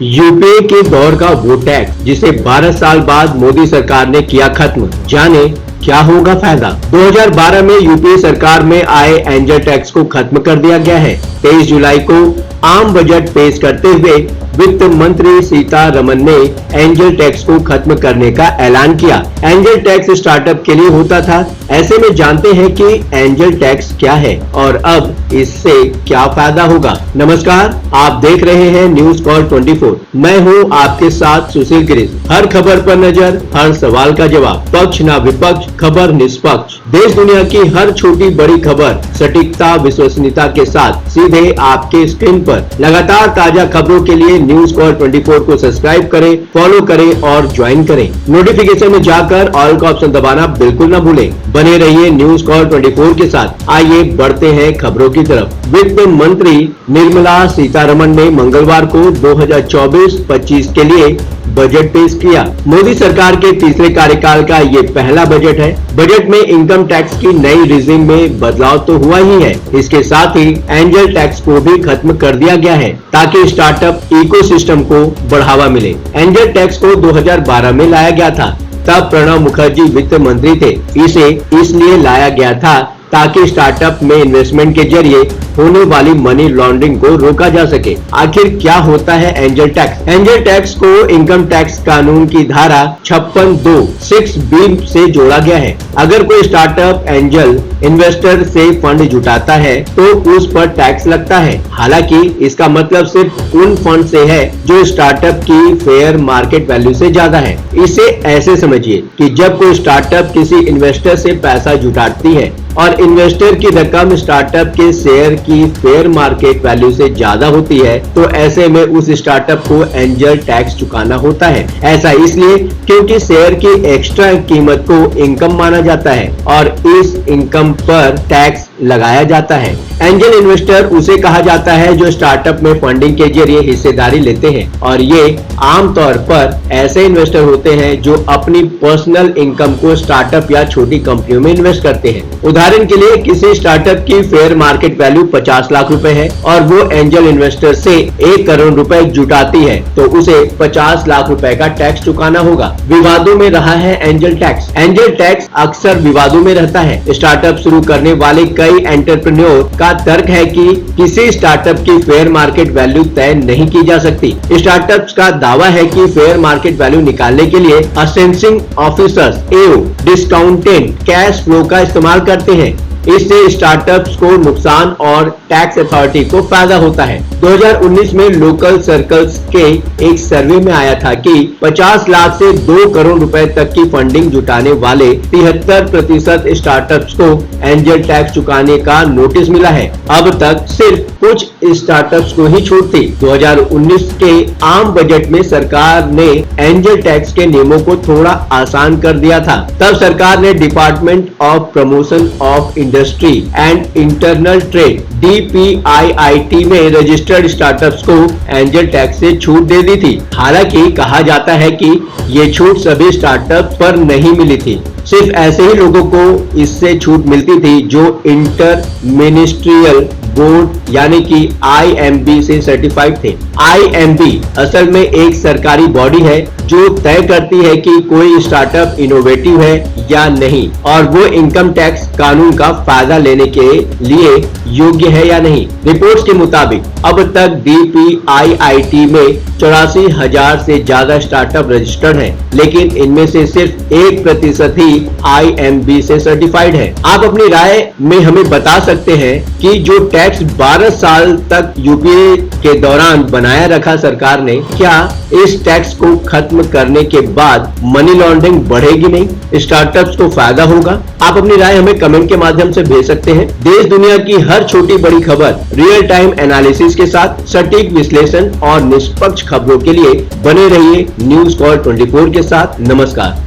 UPA के दौर का वो टैक्स जिसे 12 साल बाद मोदी सरकार ने किया खत्म, जाने क्या होगा फायदा। 2012 में यूपीए सरकार में आए एंजल टैक्स को खत्म कर दिया गया है। 23 जुलाई को आम बजट पेश करते हुए वित्त मंत्री सीतारमन ने एंजल टैक्स को खत्म करने का ऐलान किया। एंजल टैक्स स्टार्टअप के लिए होता था। ऐसे में जानते हैं कि एंजल टैक्स क्या है और अब इससे क्या फायदा होगा। नमस्कार, आप देख रहे हैं न्यूज कॉल 24। मैं हूं आपके साथ सुशील गिरीश। हर खबर पर नजर, हर सवाल का जवाब, पक्ष ना विपक्ष, खबर निष्पक्ष। देश दुनिया की हर छोटी बड़ी खबर सटीकता विश्वसनीयता के साथ सीधे आपके स्क्रीन पर। लगातार ताजा खबरों के लिए न्यूज कॉल 24 को सब्सक्राइब करें, फॉलो करें और ज्वाइन करें। नोटिफिकेशन में जाकर ऑल का ऑप्शन दबाना बिल्कुल न भूलें। बने रहिए न्यूज कॉल 24 के साथ। आइए बढ़ते हैं खबरों की तरफ। वित्त मंत्री निर्मला सीतारमन ने मंगलवार को 2024-25 के लिए बजट पेश किया। मोदी सरकार के तीसरे कार्यकाल का ये पहला बजट है। बजट में इनकम टैक्स की नई रिजीम में बदलाव तो हुआ ही है, इसके साथ ही एंजल टैक्स को भी खत्म कर दिया गया है ताकि स्टार्टअप इकोसिस्टम को बढ़ावा मिले। एंजल टैक्स को 2012 में लाया गया था, तब प्रणब मुखर्जी वित्त मंत्री थे। इसे इसलिए लाया गया था ताकि स्टार्टअप में इन्वेस्टमेंट के जरिए होने वाली मनी लॉन्ड्रिंग को रोका जा सके। आखिर क्या होता है एंजल टैक्स? एंजल टैक्स को इनकम टैक्स कानून की धारा 56(2)(6)(b) से जोड़ा गया है। अगर कोई स्टार्टअप एंजल इन्वेस्टर से फंड जुटाता है तो उस पर टैक्स लगता है। हालांकि इसका मतलब सिर्फ उन फंड से है जो स्टार्टअप की फेयर मार्केट वैल्यू से ज्यादा है। इसे ऐसे समझिए कि जब कोई स्टार्टअप किसी इन्वेस्टर से पैसा जुटाती है और इन्वेस्टर की रकम स्टार्टअप के शेयर की फेयर मार्केट वैल्यू से ज्यादा होती है, तो ऐसे में उस स्टार्टअप को एंजल टैक्स चुकाना होता है। ऐसा इसलिए क्योंकि शेयर की एक्स्ट्रा कीमत को इनकम माना जाता है और इस इनकम पर टैक्स लगाया जाता है। एंजल इन्वेस्टर उसे कहा जाता है जो स्टार्टअप में फंडिंग के जरिए हिस्सेदारी लेते हैं और ये आमतौर पर ऐसे इन्वेस्टर होते हैं जो अपनी पर्सनल इनकम को स्टार्टअप या छोटी कंपनियों में इन्वेस्ट करते हैं। उदाहरण के लिए किसी स्टार्टअप की फेयर मार्केट वैल्यू 50 लाख रुपए है और वो एंजल इन्वेस्टर से 1 करोड़ रुपए जुटाती है, तो उसे 50 लाख रुपए का टैक्स चुकाना होगा। विवादों में रहा है एंजल टैक्स। एंजल टैक्स अक्सर विवादों में रहता है। स्टार्टअप शुरू करने वाले कई एंटरप्रेन्योर का तर्क है कि किसी स्टार्टअप की फेयर मार्केट वैल्यू तय नहीं की जा सकती। स्टार्टअप्स का दावा है कि फेयर मार्केट वैल्यू निकालने के लिए assessing officers (AO) discounted cash flow का इस्तेमाल करते हैं। इससे स्टार्टअप्स को नुकसान और टैक्स अथॉरिटी को फायदा होता है। 2019 में लोकल सर्कल्स के एक सर्वे में आया था कि 50 लाख से 2 करोड़ रुपए तक की फंडिंग जुटाने वाले 73% स्टार्टअप्स को एंजल टैक्स चुकाने का नोटिस मिला है। अब तक सिर्फ कुछ स्टार्टअप्स को ही छूट थी। 2019 के आम बजट में सरकार ने एंजल टैक्स के नियमों को थोड़ा आसान कर दिया था। तब सरकार ने department of promotion of industry and internal trade DPIIT में रजिस्टर्ड स्टार्टअप्स को एंजल टैक्स से छूट दे दी थी। हालांकि कहा जाता है कि ये छूट सभी स्टार्टअप पर नहीं मिली थी। सिर्फ ऐसे ही लोगों को इससे छूट मिलती थी जो इंटर मिनिस्ट्रियल बोर्ड यानी कि IMB से सर्टिफाइड थे। IMB असल में एक सरकारी बॉडी है जो तय करती है कि कोई स्टार्टअप इनोवेटिव है या नहीं और वो इनकम टैक्स कानून का फायदा लेने के लिए योग्य है या नहीं। रिपोर्ट्स के मुताबिक अब तक DPIIT में 84,000 से ज्यादा स्टार्टअप रजिस्टर्ड हैं, लेकिन इनमें से सिर्फ 1% ही IMB से सर्टिफाइड है। आप अपनी राय में हमें बता सकते हैं कि जो टैक्स 12 साल तक यूपीए के दौरान बनाया रखा सरकार ने, क्या इस टैक्स को खत्म करने के बाद मनी लॉन्ड्रिंग बढ़ेगी नहीं? स्टार्टअप्स को फायदा होगा? आप अपनी राय हमें कमेंट के माध्यम से भेज सकते हैं। देश दुनिया की हर छोटी बड़ी खबर रियल टाइम एनालिसिस के साथ सटीक विश्लेषण और निष्पक्ष खबरों के लिए बने रहिए न्यूज कॉल 24 के साथ। नमस्कार।